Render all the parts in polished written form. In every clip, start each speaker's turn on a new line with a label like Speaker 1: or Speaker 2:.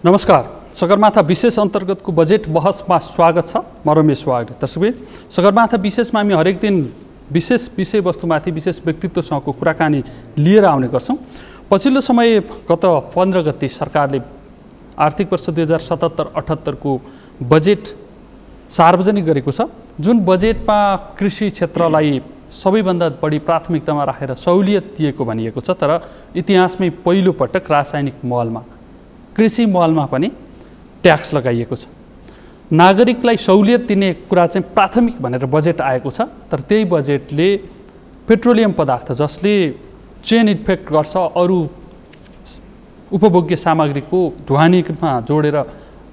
Speaker 1: नमस्कार। सगरमाथा विशेष अन्तर्गतको बजेट बहसमा स्वागत छ। म रमेश वाग्ले। दर्शकबिन, सगरमाथा विशेषमा हामी हरेक दिन विशेष विषयवस्तुमाथि विशेष व्यक्तित्वसँगको कुराकानी लिएर आउने गर्छौँ। पछिल्लो समय गत 15 गते सरकारले आर्थिक वर्ष 2077-78 को बजेट सार्वजनिक गरेको छ, जुन बजेटमा कृषि क्षेत्रलाई सबैभन्दा बढी प्राथमिकतामा राखेर सहुलियत दिएको भनिएको छ। तर इतिहासमै पहिलो पटक रासायनिक मलमा, कृषि मलमा पनि ट्याक्स लगाइएको छ। नागरिकलाई सहुलियत दिने कुरा चाहिँ प्राथमिक भनेर बजेट आएको छ। तर त्यही बजेटले पेट्रोलियम पदार्थ जसले चेन इफेक्ट गर्छ, अरू उपभोग्य सामग्रीको ढुवानीमा जोडेर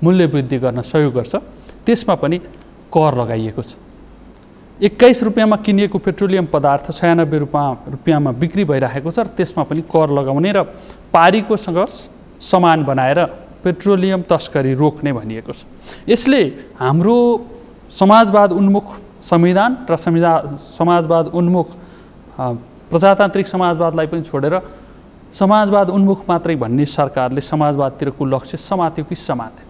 Speaker 1: मूल्य वृद्धि गर्न सहयोग गर्छ, त्यसमा पनि कर लगाइएको छ। 21 रुपियाँमा किनिएको पेट्रोलियम पदार्थ 96 रुपियाँमा बिक्री भइरहेको छ र त्यसमा पनि कर लगाउने र पारीकोसँग समान बनाएर पेट्रोलियम तस्करी रोक्ने भनिएको छ। यसले हाम्रो समाजवाद उन्मुख संविधान र समाजवाद उन्मुख प्रजातान्त्रिक समाजवादलाई पनि छोडेर समाजवाद उन्मुख मात्रै भन्ने सरकारले समाजवादतिरको लक्ष्य समात्यो कि समातेन,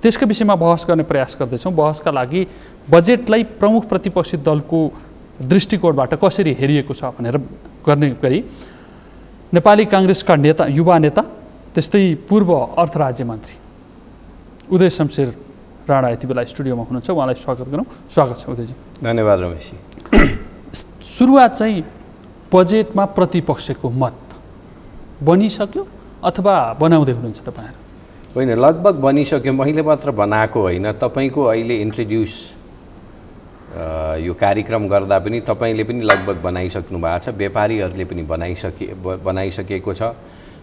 Speaker 1: त्यसको विषयमा बहस गर्ने प्रयास गर्दैछौँ। बहसका लागि बजेटलाई प्रमुख प्रतिपक्षी दलको दृष्टिकोणबाट कसरी हेरिएको छ भनेर गर्ने गरी नेपाली काङ्ग्रेसका नेता, युवा नेता, त्यस्तै पूर्व अर्थ राज्य मन्त्री उदय शमशेर राणा यति बेला स्टुडियोमा हुनुहुन्छ। उहाँलाई स्वागत गरौँ। स्वागत छ उदयजी।
Speaker 2: धन्यवाद रमेशजी।
Speaker 1: सुरुवात चाहिँ बजेटमा प्रतिपक्षको मत बनिसक्यो अथवा बनाउँदै हुनुहुन्छ तपाईँहरू?
Speaker 2: होइन, लगभग बनिसक्यो। मैले मात्र बनाएको होइन, तपाईँको अहिले इन्ट्रोड्युस यो कार्यक्रम गर्दा पनि तपाईँले पनि लगभग बनाइसक्नु भएको छ, व्यापारीहरूले पनि बनाइसकेको छ।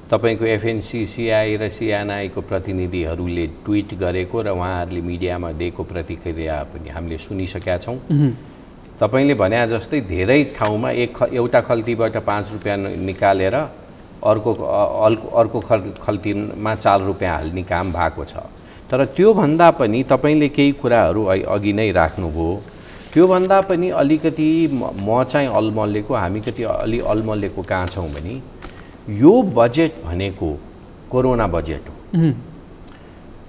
Speaker 2: तपाईँको एफएनसिसिआई र सिएनआईको प्रतिनिधिहरूले ट्विट गरेको र उहाँहरूले मिडियामा दिएको प्रतिक्रिया पनि हामीले सुनिसकेका छौँ। तपाईँले भने जस्तै धेरै ठाउँमा एउटा खल्तीबाट 5 रुपियाँ निकालेर अर्को खल्तीमा 4 रुपियाँ हाल्ने काम भएको छ। तर त्योभन्दा पनि तपाईँले केही कुराहरू अघि नै राख्नुभयो। त्योभन्दा पनि अलिकति म चाहिँ अलमल्लेको, हामी कति अलि अलमल्लेको कहाँ छौँ भने यो बजेट भनेको कोरोना बजेट हो।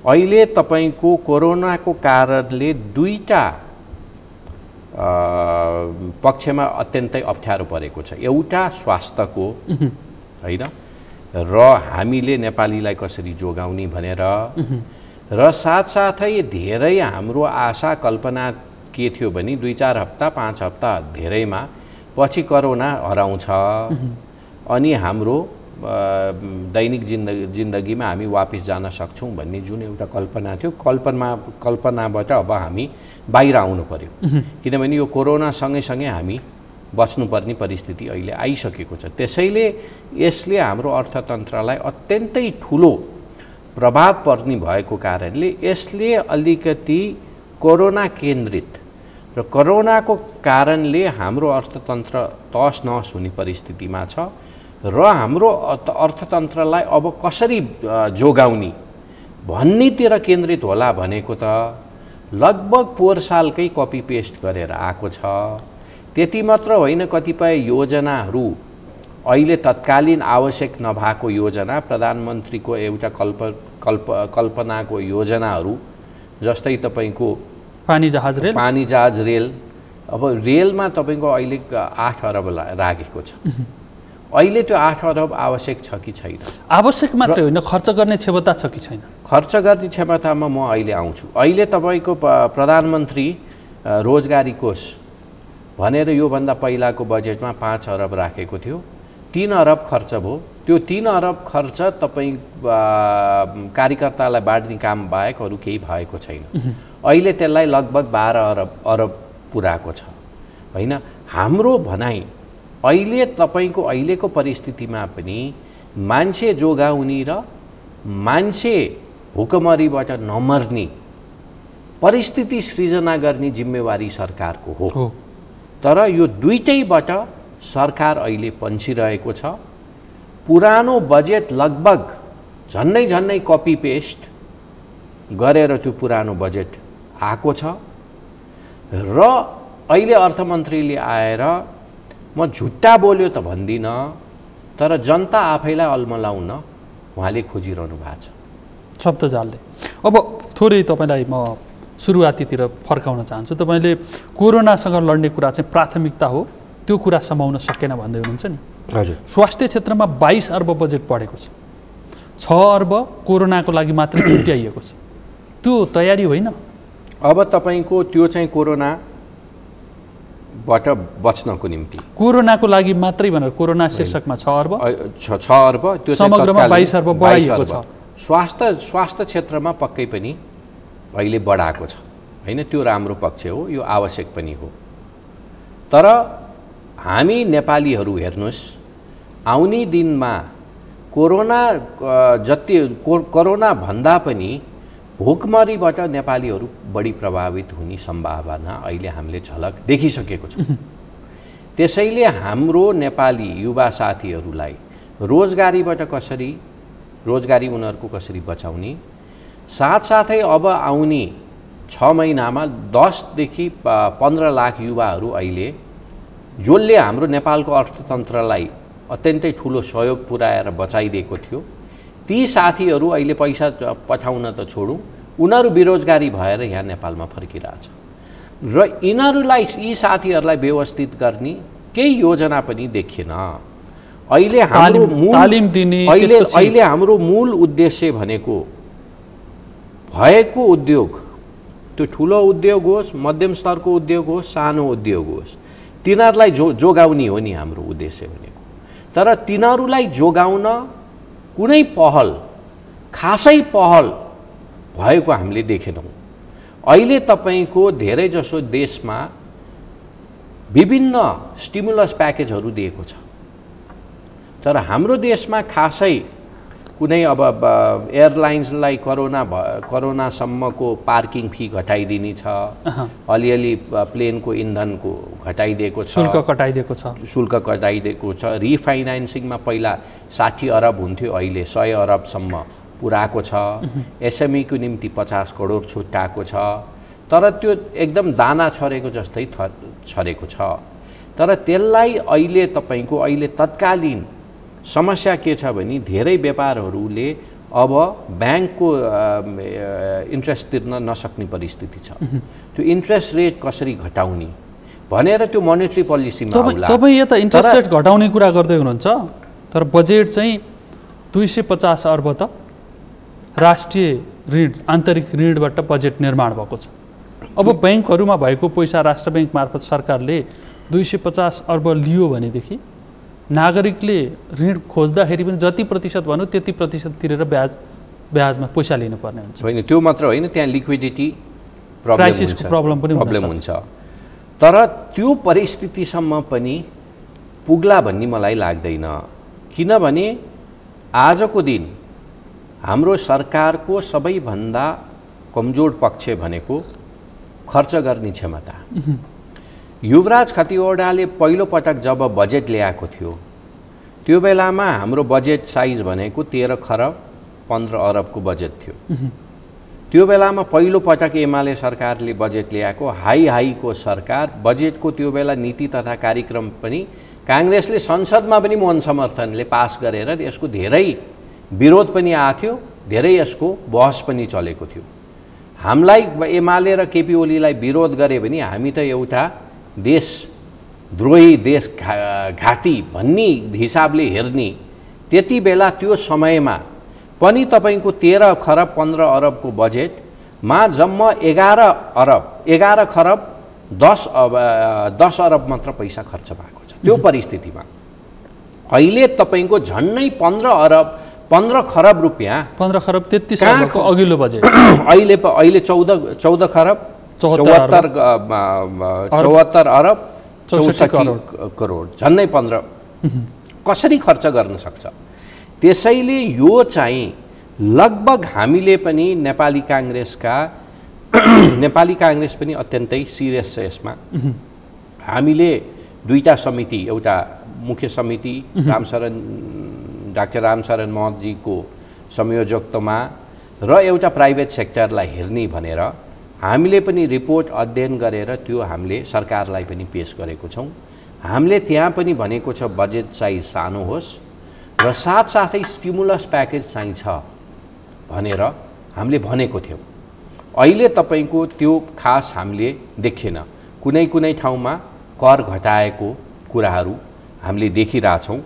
Speaker 2: अहिले तपाईँको कोरोनाको कारणले दुईटा पक्षमा अत्यन्तै अप्ठ्यारो परेको छ। एउटा स्वास्थ्यको होइन, र हामीले नेपालीलाई कसरी जोगाउने भनेर, र साथसाथै धेरै हाम्रो आशा कल्पना के थियो भने 2-4 हप्ता 5 हप्ता धेरैमा पछि कोरोना हराउँछ अनि हाम्रो दैनिक जिन्दगीमा हामी वापस जान सक्छौँ भन्ने जुन एउटा कल्पना थियो, कल्पनाबाट अब हामी बाहिर आउनु पर्यो। किनभने यो कोरोना सँगै हामी बच्नुपर्ने परिस्थिति अहिले आइसकेको छ। त्यसैले यसले हाम्रो अर्थतन्त्रलाई अत्यन्तै ठुलो प्रभाव पर्ने भएको कारणले यसले अलिकति कोरोना केन्द्रित र कोरोनाको कारणले हाम्रो अर्थतन्त्र तहस नहस हुने परिस्थितिमा छ र हाम्रो अर्थतन्त्रलाई अब कसरी जोगाउने भन्नेतिर केन्द्रित होला भनेको त लगभग पोहोर सालकै कपी पेस्ट गरेर आएको छ। त्यति मात्र होइन, कतिपय योजनाहरू अहिले तत्कालीन आवश्यक नभएको योजना, प्रधानमन्त्रीको एउटा कल्पनाको योजनाहरू जस्तै तपाईँको पानी जहाज रेल, अब रेलमा तपाईँको अहिले 8 अरब राखेको छ। अहिले त्यो 8 अरब आवश्यक छ कि छैन?
Speaker 1: आवश्यक मात्रै होइन, खर्च गर्ने क्षमता छ कि छैन?
Speaker 2: खर्च गर्ने क्षमतामा म अहिले आउँछु। अहिले तपाईँको प्रधानमन्त्री रोजगारी कोष भनेर योभन्दा पहिलाको बजेटमा 5 अरब राखेको थियो, 3 अरब खर्च भयो। त्यो 3 अरब खर्च तपाईँ कार्यकर्तालाई बाँड्ने काम बाहेक अरू केही भएको छैन। अहिले त्यसलाई लगभग 12 अरब पुराएको छ होइन। हाम्रो भनाइ अहिले तपाईँको अहिलेको परिस्थितिमा पनि मान्छे जोगाउने र मान्छे भुकमरीबाट नमर्ने परिस्थिति सृजना गर्ने जिम्मेवारी सरकारको हो। तर यो दुईटैबाट सरकार अहिले पन्छिरहेको छ। पुरानो बजेट लगभग झन्नै कपी पेस्ट गरेर त्यो पुरानो बजेट आएको छ र अहिले अर्थमन्त्रीले आएर म झुट्टा बोल्यो त भन्दिनँ, तर जनता आफैलाई अल्मलाउन उहाँले खोजिरहनु भएको छ।
Speaker 1: शब्दजालले। अब थोरै तपाईँलाई म सुरुवातीतिर फर्काउन चाहन्छु। तपाईँले कोरोनासँग लड्ने कुरा चाहिँ प्राथमिकता हो, त्यो कुरा समाउन सकेन भन्दै हुनुहुन्छ नि।
Speaker 2: हजुर।
Speaker 1: स्वास्थ्य क्षेत्रमा 22 अर्ब बजेट बढेको छ, 6 अर्ब कोरोनाको लागि मात्रै छुट्याइएको छ, त्यो तयारी होइन?
Speaker 2: अब तपाईँको त्यो चाहिँ कोरोनाबाट बच्नको निम्ति,
Speaker 1: कोरोनाको लागि मात्रै भनेर कोरोना शीर्षकमा 6 अर्ब
Speaker 2: 6 अर्ब, त्यो
Speaker 1: समग्रमा 22 अर्ब बढाइएको छ।
Speaker 2: स्वास्थ्य क्षेत्रमा पक्कै पनि अहिले बढाएको छ होइन, त्यो राम्रो पक्ष हो, यो आवश्यक पनि हो। तर हामी नेपालीहरू हेर्नुहोस्, आउने दिनमा कोरोना भन्दा पनि भोकमरीबाट नेपालीहरू बढी प्रभावित हुने सम्भावना अहिले हामीले झलक देखिसकेको छ। त्यसैले हाम्रो नेपाली युवा साथीहरूलाई रोजगारी उनीहरूको कसरी बचाउने, साथसाथै अब आउने 6 महिनामा 10 देखि 15 लाख युवाहरू अहिले जसले हाम्रो नेपालको अर्थतन्त्रलाई अत्यन्तै ठुलो सहयोग पुर्याएर बचाइदिएको थियो, ती साथीहरू अहिले पैसा पठाउन त छोडौँ, उनीहरू बेरोजगारी भएर यहाँ नेपालमा फर्किरहेछ। र यी साथीहरूलाई व्यवस्थित गर्ने केही योजना पनि देखिएन। अहिले हाम्रो मूल उद्देश्य भनेको भएको उद्योग, त्यो ठुलो उद्योग होस्, मध्यम स्तरको उद्योग होस्, सानो उद्योग होस्, तिनीहरूलाई जोगाउने हो नि हाम्रो उद्देश्य भनेको। तर तिनीहरूलाई जोगाउन कुनै खासै पहल भएको हामीले देखेनौँ। अहिले तपाईँको धेरैजसो देशमा विभिन्न स्टिमुलस प्याकेजहरू दिएको छ, तर हाम्रो देशमा खासै कुनै अब एयरलाइन्सलाई कोरोनासम्मको पार्किङ फी घटाइदिने छ, अलिअलि प्लेनको इन्धनको घटाइदिएको छ, शुल्क घटाइदिएको छ, रिफाइनेन्सिङमा पहिला 60 अरब हुन्थ्यो, अहिले 100 अरबसम्म पुऱ्याएको छ, एसएमईको निम्ति 50 करोड छुट्याएको छ। तर त्यो एकदम दाना छरेको जस्तै छरेको छ। तर त्यसलाई अहिले तत्कालीन समस्या के छ भने धेरै व्यापारहरूले अब ब्याङ्कको इन्ट्रेस्ट तिर्न नसक्ने परिस्थिति छ। त्यो इन्ट्रेस्ट रेट कसरी घटाउने भनेर त्यो मोनेटरी पोलिसीमा आउला।
Speaker 1: तपाईँ यता इन्ट्रेस्ट रेट घटाउने कुरा गर्दै हुनुहुन्छ, तर बजेट चाहिँ 250 अर्ब त राष्ट्रिय ऋण, आन्तरिक ऋणबाट बजेट निर्माण भएको छ। अब ब्याङ्कहरूमा भएको पैसा राष्ट्र ब्याङ्क मार्फत सरकारले 250 अर्ब लियो भनेदेखि नागरिकले ऋण खोज्दाखेरि पनि जति प्रतिशत भन्यो त्यति प्रतिशत तिरेर ब्याजमा पैसा लिनुपर्ने हुन्छ।
Speaker 2: होइन, त्यो मात्र होइन, त्यहाँ लिक्विडिटी
Speaker 1: क्राइसिसको प्रब्लम
Speaker 2: हुन्छ। तर त्यो परिस्थितिसम्म पनि पुग्ला भन्ने मलाई लाग्दैन। किनभने आजको दिन हाम्रो सरकारको सबैभन्दा कमजोर पक्ष भनेको खर्च गर्ने क्षमता। युवराज खतिवडाले पहिलो पटक जब बजेट ल्याएको थियो, त्यो बेलामा हाम्रो बजेट साइज भनेको 13 खरब 15 अरबको बजेट थियो। त्यो बेलामा पहिलो पटक एमाले सरकारले बजेट ल्याएको, हाईको सरकार, बजेटको त्यो बेला नीति तथा कार्यक्रम पनि काङ्ग्रेसले संसदमा पनि मौन समर्थनले पास गरेर यसको धेरै विरोध पनि आएको थियो, धेरै यसको बहस पनि चलेको थियो। हामीलाई एमाले र केपी ओलीलाई विरोध गरे भने हामी त एउटा देशद्रोही, देशघाती भन्ने हिसाबले हेर्ने, त्यति बेला त्यो समयमा पनि तपाईँको 13 खरब 15 अरबको बजेटमा जम्मा 11 खरब 10 अरब मात्र पैसा खर्च भएको छ। त्यो परिस्थितिमा अहिले तपाईँको झन्नै 15 खरब रुपियाँ,
Speaker 1: 15 खरब 33 अरबको अघिल्लो बजेट
Speaker 2: अहिले 14 खरब 74 अरब 64 करोड, झन्नै 15 कसरी खर्च गर्न सक्छ? त्यसैले यो चाहिँ लगभग हामीले पनि नेपाली काङ्ग्रेस पनि अत्यन्तै सिरियस छ यसमा। हामीले दुईटा समिति, एउटा मुख्य समिति डाक्टर रामशरण महतजीको संयोजकत्वमा र एउटा प्राइभेट सेक्टरलाई हेर्ने भनेर हामीले पनि रिपोर्ट अध्ययन गरेर त्यो हामीले सरकारलाई पनि पेश गरेको छौँ। हामीले त्यहाँ पनि भनेको छ बजेट साइज सानो होस् र साथसाथै स्टिमुलस प्याकेज चाहिन्छ भनेर हामीले भनेको थियौँ। अहिले तपाईँको त्यो खास हामीले देखेन। कुनै कुनै ठाउँमा कर घटाएको कुराहरू हामीले देखिरहेछौँ।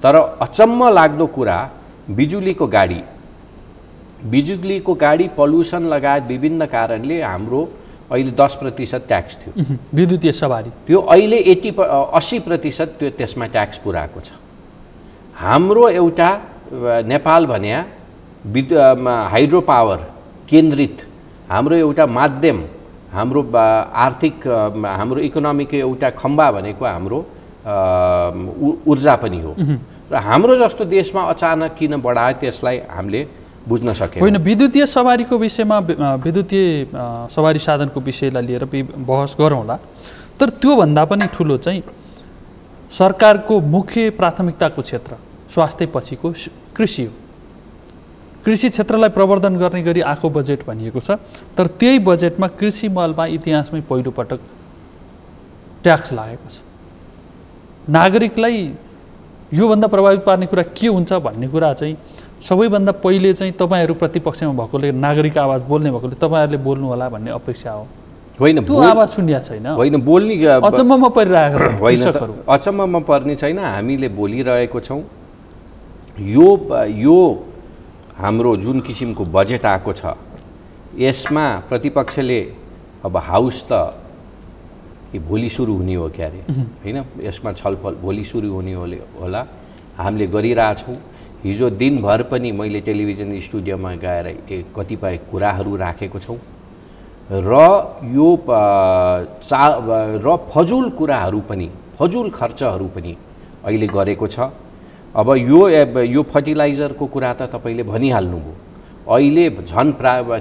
Speaker 2: तर अचम्म लाग्दो कुरा बिजुलीको गाडी पल्युसन लगायत विभिन्न कारणले हाम्रो अहिले 10% ट्याक्स थियो
Speaker 1: विद्युतीय सवारी,
Speaker 2: त्यो अहिले 80% त्यो त्यसमा ट्याक्स पुऱ्याएको छ। हाम्रो एउटा नेपाल भन्या हाइड्रो पावर केन्द्रित हाम्रो एउटा माध्यम, हाम्रो आर्थिक हाम्रो इकोनोमीको एउटा खम्बा भनेको हाम्रो ऊर्जा पनि हो। र हाम्रो जस्तो देशमा अचानक किन बढायो त्यसलाई हामीले बुझ्न सकेनौँ।
Speaker 1: होइन, विद्युतीय सवारीको विषयमा विद्युतीय सवारी साधनको विषयलाई लिएर बहस गरौँला। तर त्योभन्दा पनि ठुलो चाहिँ सरकारको मुख्य प्राथमिकताको क्षेत्र स्वास्थ्य पछिको कृषि हो। कृषि क्षेत्रलाई प्रवर्धन गर्ने गरी आएको बजेट भनिएको छ। तर त्यही बजेटमा कृषि मलमा इतिहासमै पहिलोपटक ट्याक्स लागेको छ। नागरिकलाई योभन्दा प्रभावित पार्ने कुरा के हुन्छ भन्ने कुरा चाहिँ सबैभन्दा पहिले चाहिँ तपाईँहरू प्रतिपक्षमा भएकोले, नागरिक आवाज बोल्ने भएकोले तपाईँहरूले बोल्नु होला भन्ने अपेक्षा हो।
Speaker 2: होइन,
Speaker 1: त्यो आवाज सुन्या छैन।
Speaker 2: होइन, बोल्ने
Speaker 1: अचम्ममा परिरहेको छ कृषकहरू।
Speaker 2: अचम्ममा पर्ने छैन, हामीले बोलिरहेको छौँ। यो हाम्रो जुन किसिमको बजेट आएको छ यसमा प्रतिपक्षले अब हाउस त भोलि सुरु हुने हो क्या अरे, होइन? यसमा छलफल भोलि सुरु हुने होला। हामीले गरिरहेछौँ। हिजो दिनभर पनि मैले टेलिभिजन स्टुडियोमा गएर कतिपय कुराहरू राखेको छौँ र यो फजुल कुराहरू पनि, फजुल खर्चहरू पनि अहिले गरेको छ। अब यो फर्टिलाइजरको कुरा त तपाईँले भनिहाल्नुभयो। अहिले झन्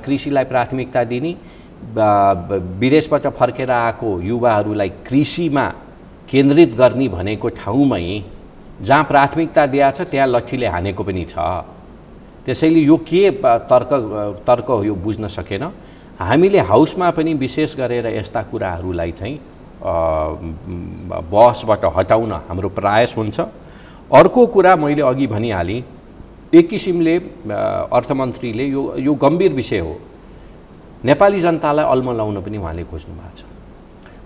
Speaker 2: कृषिलाई प्राथमिकता दिने, विदेशबाट फर्केर आएको युवाहरूलाई कृषिमा केन्द्रित गर्ने भनेको ठाउँमै जहाँ प्राथमिकता दिएको छ त्यहाँ लट्ठीले हानेको पनि छ। त्यसैले यो के तर्क हो यो बुझ्न सकेन। हामीले हाउसमा पनि विशेष गरेर यस्ता कुराहरूलाई चाहिँ बहसबाट हटाउन हाम्रो प्रयास हुन्छ। अर्को कुरा मैले अघि भनिहालेँ, एक किसिमले अर्थमन्त्रीले यो गम्भीर विषय हो, नेपाली जनतालाई अल्मलाउन पनि उहाँले खोज्नु भएको छ।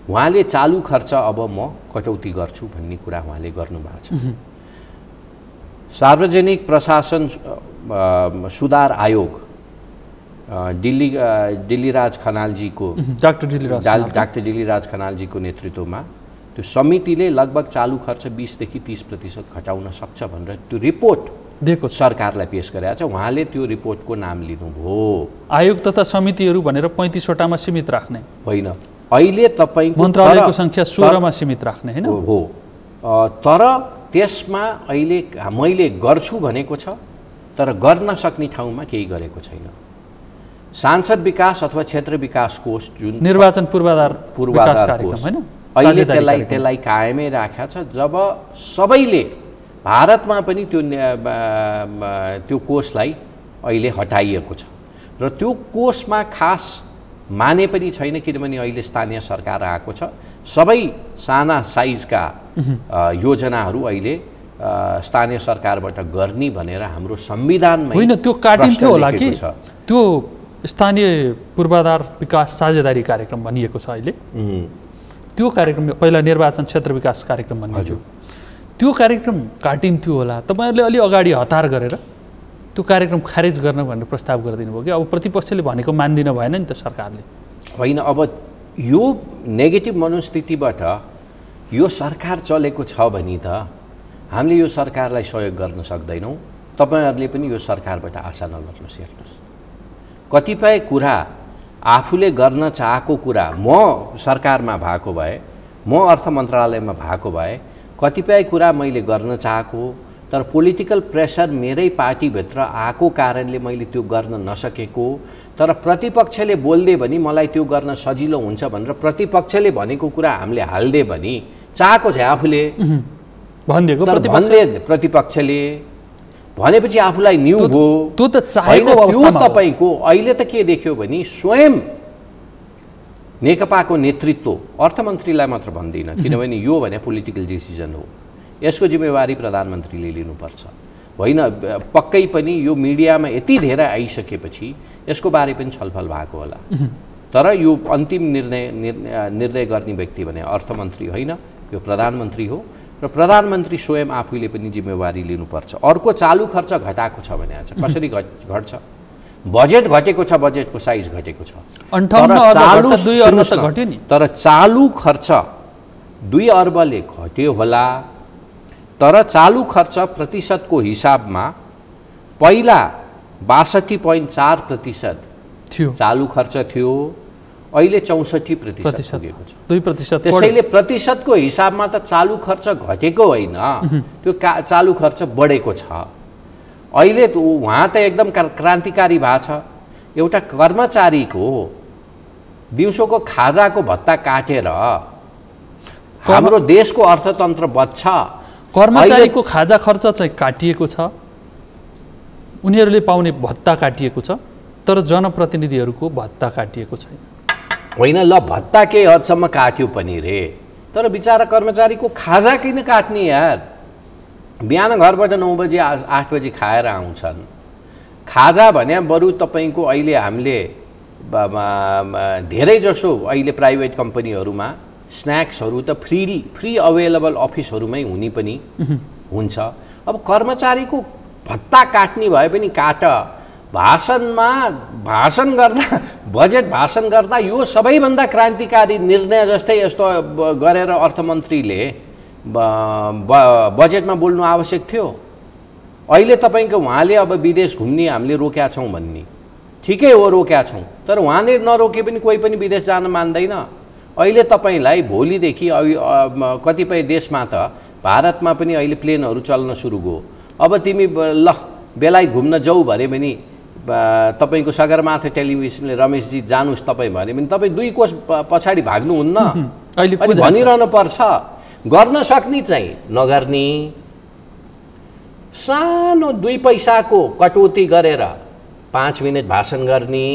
Speaker 2: उहाँले चालु खर्च अब म कटौती गर्छु भन्ने कुरा उहाँले गर्नुभएको छ। सार्वजनिक प्रशासन सुधार आयोग डिल्लीराज खनालजीको डाक्टर डिल्लीराज खनालजीको नेतृत्वमा त्यो समितिले लगभग चालु खर्च 20 देखि 30% घटाउन सक्छ भनेर त्यो रिपोर्ट
Speaker 1: दिएको
Speaker 2: सरकारलाई पेश गरेको छ। उहाँले त्यो रिपोर्टको नाम लिनुभयो।
Speaker 1: आयोग तथा समितिहरू भनेर 35 वटामा सीमित राख्ने
Speaker 2: होइन, अहिले तपाईँको
Speaker 1: मन्त्रालयको संख्या 16 मा सीमित राख्ने हैन
Speaker 2: हो। तर त्यसमा अहिले मैले गर्छु भनेको छ, तर गर्न सक्ने ठाउँमा केही गरेको छैन। सांसद विकास अथवा क्षेत्र विकास कोष जुन
Speaker 1: निर्वाचन पूर्वाधार कार्यक्रम हैन,
Speaker 2: अहिले त्यसलाई कायमै राखेको छ। जब सबैले भारतमा पनि त्यो कोषलाई अहिले हटाइएको छ र त्यो कोषमा खास माने पनि छैन, किनभने अहिले स्थानीय सरकार आएको छ। सबै साना साइजका योजनाहरू अहिले स्थानीय सरकारबाट गर्ने भनेर हाम्रो संविधानमा
Speaker 1: होइन, त्यो काटिन्थ्यो होला कि त्यो स्थानीय पूर्वाधार विकास साझेदारी कार्यक्रम भनिएको छ अहिले। त्यो कार्यक्रम पहिला निर्वाचन क्षेत्र विकास कार्यक्रम भनिएको, त्यो कार्यक्रम काटिन्थ्यो होला। तपाईँहरूले अलि अगाडि हतार गरेर त्यो कार्यक्रम खारेज गर्न भनेर प्रस्ताव गरिदिनु भयो कि अब प्रतिपक्षले भनेको मान्दिन भएन नि त सरकारले।
Speaker 2: होइन, अब यो नेगेटिभ मनोस्थितिबाट यो सरकार चलेको छ भने त हामीले यो सरकारलाई सहयोग गर्न सक्दैनौँ। तपाईँहरूले पनि यो सरकारबाट आशा नगर्नुहोस्। हेर्नुहोस्, कतिपय कुरा आफूले गर्न चाहेको कुरा म सरकारमा भएको भए, म अर्थ मन्त्रालयमा भएको भए कतिपय कुरा मैले गर्न चाहेको, तर पोलिटिकल प्रेसर मेरै पार्टीभित्र आएको कारणले मैले त्यो गर्न नसकेको। तर प्रतिपक्षले बोल्दे भने मलाई त्यो गर्न सजिलो हुन्छ भनेर प्रतिपक्षले भनेको कुरा हामीले हाल्दे भने चाहेको चाहिँ आफूले
Speaker 1: भनिदिएको,
Speaker 2: प्रतिपक्षले भनेपछि आफूलाई न्यू हो।
Speaker 1: त्यो त चाहेको अवस्थामा
Speaker 2: तपाईको अहिले त के देख्यो भने स्वयं नेकपाको नेतृत्व, अर्थमन्त्रीलाई मात्र भन्दिनँ किनभने यो भने पोलिटिकल डिसिजन हो, यसको जिम्मेवारी प्रधानमन्त्रीले लिनुपर्छ। होइन, पक्कै पनि यो मिडियामा यति धेरै आइसकेपछि यसको बारे पनि छलफल भएको होला। तर यो अन्तिम निर्णय गर्ने व्यक्ति भने अर्थमन्त्री होइन, यो प्रधानमन्त्री हो र प्रधानमन्त्री स्वयं आफूले पनि जिम्मेवारी लिनुपर्छ। अर्को चालु खर्च घटाएको छ भने कसरी घट्छ? बजेट घटेको छ, बजेटको साइज घटेको छ, तर चालु खर्च 2 अर्बले घट्यो होला। तर चालु खर्च प्रतिशतको हिसाबमा पहिला 62.4%
Speaker 1: थियो
Speaker 2: चालु खर्च थियो, अहिले 64% पुगेको छ।
Speaker 1: 2%
Speaker 2: त्यसैले प्रतिशतको हिसाबमा त चालु खर्च घटेको होइन, त्यो चालु खर्च बढेको छ। अहिले उहाँ त एकदम क्रान्तिकारी भएको छ। एउटा कर्मचारीको दिउँसोको खाजाको भत्ता काटेर हाम्रो देशको अर्थतन्त्र बच्छ।
Speaker 1: कर्मचारीको खाजा खर्च चाहिँ काटिएको छ, उनीहरूले पाउने भत्ता काटिएको छ, तर जनप्रतिनिधिहरूको भत्ता काटिएको छैन।
Speaker 2: होइन, ल भत्ता केही हदसम्म काट्यो पनि रे, तर बिचारा कर्मचारीको खाजा किन काट्ने यार? बिहान घरबाट 9 बजे 8 बजे खाएर आउँछन्। खाजा भने बरु तपाईँको अहिले हामीले धेरै जसो अहिले प्राइभेट कम्पनीहरूमा स्न्याक्सहरू त फ्री अवेलेबल अफिसहरूमै हुने पनि हुन्छ। अब कर्मचारीको भत्ता काट्ने भए पनि काट। भाषण गर्दा बजेट भाषण गर्दा यो सबैभन्दा क्रान्तिकारी निर्णय जस्तै यस्तो गरेर अर्थमन्त्रीले बजेटमा बोल्नु आवश्यक थियो। अहिले तपाईँको उहाँले अब विदेश घुम्ने हामीले रोकेका छौँ भन्ने ठिकै हो, रोकेका छौँ, तर उहाँले नरोके पनि कोही पनि विदेश जान मान्दैन। अहिले तपाईँलाई भोलिदेखि कतिपय देशमा त भारतमा पनि अहिले प्लेनहरू चल्न सुरु भयो। अब तिमी ल बेलायत घुम्न जाऊ भने पनि तपाईँको सगरमाथा टेलिभिजनले रमेशजी जानुहोस् तपाईँ भने पनि तपाईँ 2 कोस पछाडि भाग्नुहुन्न। अहिले भनिरहनु पर्छ। गर्न सक्ने चाहिँ नगर्ने, सानो 2 पैसाको कटौती गरेर 5 मिनट भाषण गर्ने,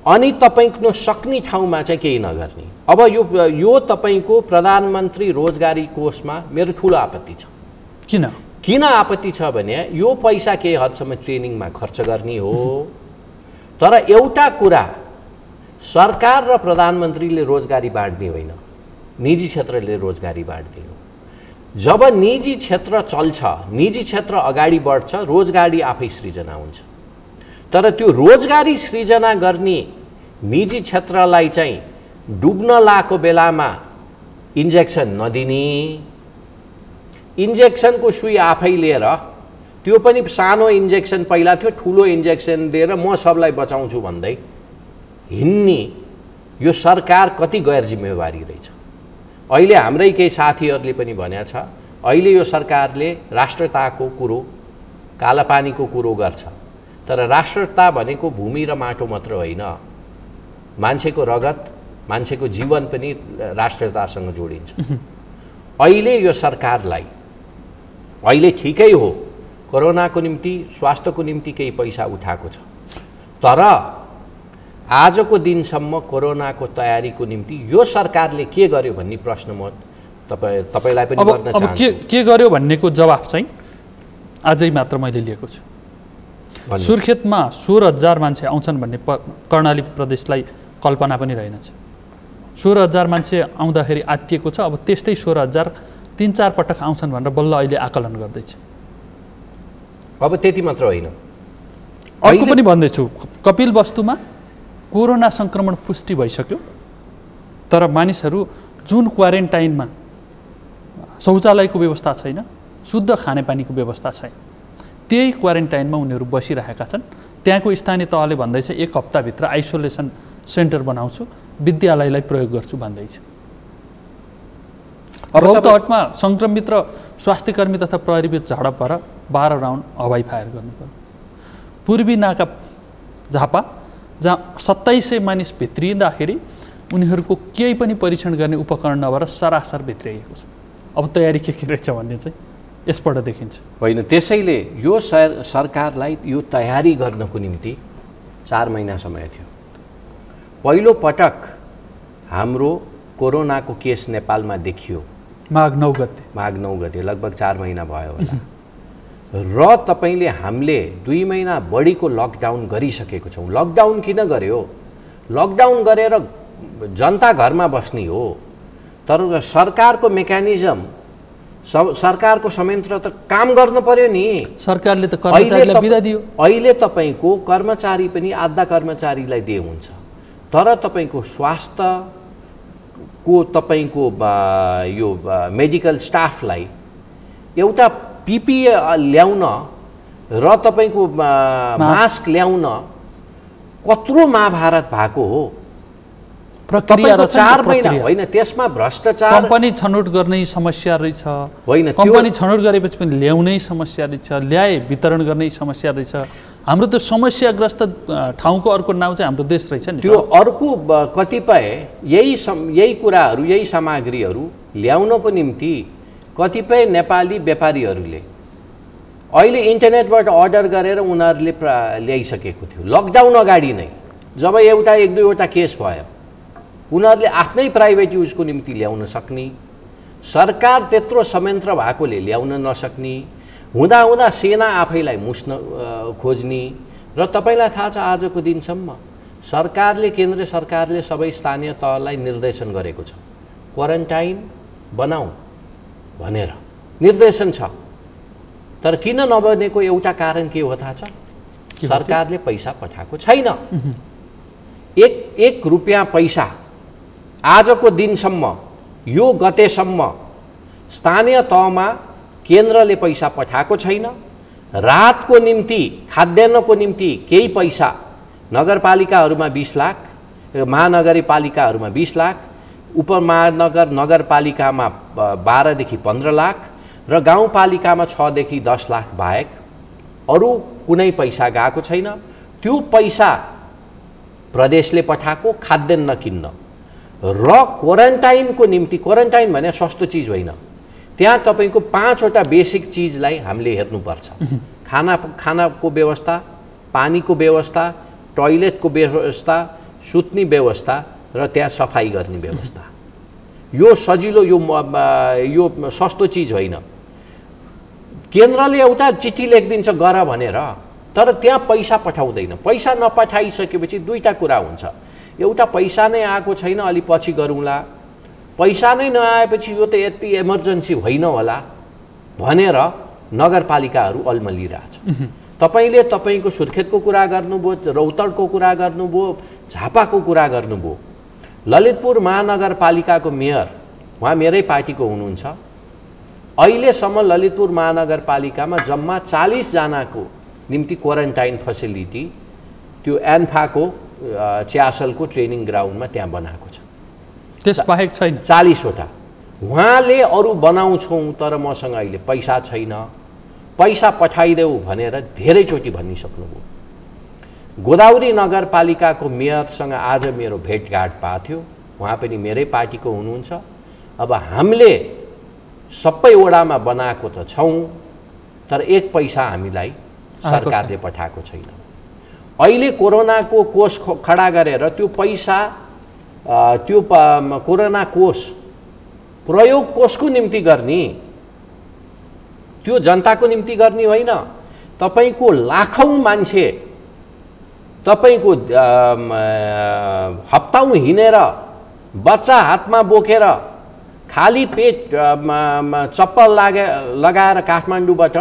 Speaker 2: अनि तपाईँ सक्ने ठाउँमा चाहिँ केही नगर्ने। अब यो तपाईँको प्रधानमन्त्री रोजगारी कोषमा मेरो ठुलो आपत्ति छ। किन आपत्ति छ भने यो पैसा केही हदसम्म ट्रेनिङमा खर्च गर्ने हो। तर एउटा कुरा, सरकार र प्रधानमन्त्रीले रोजगारी बाँड्ने होइन, निजी क्षेत्रले रोजगारी बाँड्ने हो। जब निजी क्षेत्र चल्छ, निजी क्षेत्र अगाडि बढ्छ, रोजगारी आफै सृजना हुन्छ। तर त्यो रोजगारी सृजना गर्ने निजी क्षेत्रलाई चाहिँ डुब्न लागेको बेलामा इन्जेक्सन नदिने, इन्जेक्सनको सुई आफै लिएर, त्यो पनि सानो इन्जेक्सन पहिला थियो, ठुलो इन्जेक्सन दिएर म सबलाई बचाउँछु भन्दै हिँड्ने यो सरकार कति गैर जिम्मेवारी रहेछ। अहिले हाम्रै केही साथीहरूले पनि भनेको छ, अहिले यो सरकारले राष्ट्रताको कुरो, कालापानीको कुरो गर्छ, तर राष्ट्रता भनेको भूमि र माटो मात्र होइन, मान्छेको रगत, मान्छेको जीवन पनि राष्ट्रतासँग जोडिन्छ। अहिले यो सरकारलाई अहिले ठिकै हो, कोरोनाको निम्ति, स्वास्थ्यको निम्ति केही पैसा उठाएको छ, तर आजको दिनसम्म कोरोनाको तयारीको निम्ति यो सरकारले के गर्यो भन्ने प्रश्न म तपाईलाई पनि गर्न चाहन्छु।
Speaker 1: के गर्यो भन्नेको जवाफ चाहिँ आजै मात्र मैले लिएको छु। सुर्खेतमा 16,000 मान्छे आउँछन् भन्ने कर्णाली प्रदेशलाई कल्पना पनि रहेनछ। 16,000 मान्छे आउँदाखेरि आत्तिएको छ। अब त्यस्तै 16,000 3-4 पटक आउँछन् भनेर बल्ल अहिले आकलन गर्दैछ।
Speaker 2: अब त्यति मात्र होइन,
Speaker 1: अर्को पनि भन्दैछु, कपिल वस्तुमा कोरोना संक्रमण पुष्टि भइसक्यो, तर मानिसहरू जुन क्वारेन्टाइनमा शौचालयको व्यवस्था छैन, शुद्ध खानेपानीको व्यवस्था छैन, त्यही क्वारेन्टाइनमा उनीहरू बसिरहेका छन्। त्यहाँको स्थानीय तहले भन्दैछ 1 हप्ताभित्र आइसोलेसन सेन्टर बनाउँछु, विद्यालयलाई प्रयोग गर्छु भन्दैछ। रौतहटमा संक्रमित र स्वास्थ्यकर्मी तथा प्रहरीबीच झडप भएर 12 राउन्ड हवाई फायर गर्नुपर्यो। पूर्वी नाका झापा जहाँ 2700 मानिस भित्रिँदाखेरि उनीहरूको केही पनि परीक्षण गर्ने उपकरण नभएर सरासर भित्रिएको छ। अब तयारी के रहेछ भन्ने चाहिँ यसबाट देखिन्छ।
Speaker 2: होइन, त्यसैले यो सरकारलाई यो तयारी गर्नको निम्ति 4 महिना समय थियो। पहिलो पटक हाम्रो कोरोनाको केस नेपालमा देखियो
Speaker 1: माघ 9 गते,
Speaker 2: लगभग 4 महिना भयो होला। र तपाईले हामीले 2 महिना बढीको लकडाउन गरिसकेको छौँ। लकडाउन किन गर्यो? लकडाउन गरेर जनता घरमा बस्ने हो, तर सरकारको मेकानिजम, सरकारको संयन्त्र त काम गर्न पर्यो नि।
Speaker 1: सरकारले त कर्मचारीलाई बिदा दियो।
Speaker 2: अहिले तपाईको कर्मचारी पनि आधा कर्मचारीलाई दिए हुन्छ, तर तपाईको स्वास्थ्यको तपाईको यो मेडिकल स्टाफलाई एउटा पिपिई ल्याउन र तपाईको मास्क ल्याउन कत्रो महाभारत भएको हो।
Speaker 1: प्रक्रिया र
Speaker 2: 4 महिना होइन, त्यसमा भ्रष्टाचार,
Speaker 1: कम्पनी छनौट गर्ने समस्या रहेछ
Speaker 2: होइन,
Speaker 1: कम्पनी छनौट गरेपछि पनि ल्याउनै समस्या रहेछ, ल्याए वितरण गर्ने समस्या रहेछ। हाम्रो त्यो समस्याग्रस्त ठाउँको अर्को नाउँ चाहिँ हाम्रो देश रहेछ नि।
Speaker 2: त्यो अर्को कतिपय यही कुराहरू, यही सामग्रीहरू ल्याउनको निम्ति कतिपय नेपाली व्यापारीहरूले अहिले इन्टरनेटबाट अर्डर गरेर उनीहरूले ल्याइसकेको थियो। लकडाउन अगाडि नै जब एउटा 1-2वटा केस भयो, उनीहरूले आफ्नै प्राइभेट युजको निम्ति ल्याउन सक्ने, सरकार त्यत्रो संयन्त्र भएकोले ल्याउन नसक्ने, हुँदा सेना आफैलाई मुस्न खोज्ने। र तपाईँलाई थाहा छ आजको दिनसम्म सरकारले, केन्द्र सरकारले सबै स्थानीय तहलाई निर्देशन गरेको छ, क्वारेन्टाइन बनाऊ भनेर निर्देशन छ। तर किन नबनेको एउटा कारण के हो थाहा छ? सरकारले पैसा पठाएको छैन। 1 रुपियाँ पैसा आजको दिनसम्म, यो गतेसम्म स्थानीय तहमा केन्द्रले पैसा पठाएको छैन। राहतको निम्ति, खाद्यान्नको निम्ति केही पैसा नगरपालिकाहरूमा 20 लाख, महानगरपालिकाहरूमा 20 लाख, उपमहानगर नगरपालिकामा 12 देखि 15 लाख र गाउँपालिकामा 6 देखि 10 लाख बाहेक अरू कुनै पैसा गएको छैन। त्यो पैसा प्रदेशले पठाएको खाद्यान्न किन्न र क्वारेन्टाइनको निम्ति। क्वारेन्टाइन भने सस्तो चिज होइन, त्यहाँ तपाईको 5वटा बेसिक चिजलाई हामीले हेर्नुपर्छ। खानाको व्यवस्था, पानीको व्यवस्था, टोयलेटको व्यवस्था, सुत्ने व्यवस्था र त्यहाँ सफाई गर्ने व्यवस्था। यो सजिलो, यो सस्तो चिज होइन। केन्द्रले एउटा चिठी लेखिदिन्छ गर भनेर, तर त्यहाँ पैसा पठाउँदैन। पैसा नपठाइसकेपछि 2टा कुरा हुन्छ। एउटा पैसा नै आएको छैन, अलि पछि गरौँला, पैसा नै नआएपछि यो त यति इमर्जेन्सी होइन होला भनेर नगरपालिकाहरू अल्मलिरहेछ। तपाईले तपाईको सुर्खेतको कुरा गर्नुभयो, रौतडको कुरा गर्नुभयो, झापाको कुरा गर्नुभयो। ललितपुर महानगरपालिकाको मेयर उहाँ मेरै पार्टीको हुनुहुन्छ। अहिलेसम्म ललितपुर महानगरपालिकामा जम्मा 40 जनाको निम्ति क्वारेन्टाइन फेसिलिटी त्यो एन्फाको च्यासलको ट्रेनिङ ग्राउन्डमा त्यहाँ बनाएको छ।
Speaker 1: त्यसबाहेक छैन
Speaker 2: 40वटा। उहाँले अरू बनाउँछौँ तर मसँग अहिले पैसा छैन, पैसा पठाइदेऊ भनेर धेरैचोटि भनिसक्नुभयो। गोदावरी नगरपालिकाको मेयरसँग आज मेरो भेटघाट भएको थियो, उहाँ पनि मेरै पार्टीको हुनुहुन्छ। अब हामीले सबै वडामा बनाएको त छौँ, तर 1 पैसा हामीलाई सरकारले पठाएको छैन। अहिले कोरोनाको कोष खडा गरेर त्यो पैसा, त्यो कोरोना कोष प्रयोग कोषको निम्ति गर्ने, त्यो जनताको निम्ति गर्ने होइन। तपाईको लाखौं मान्छे तपाईको हप्ताौं हिँडेर बच्चा हातमा बोकेर खाली पेट चप्पल लगाएर काठमाडौँबाट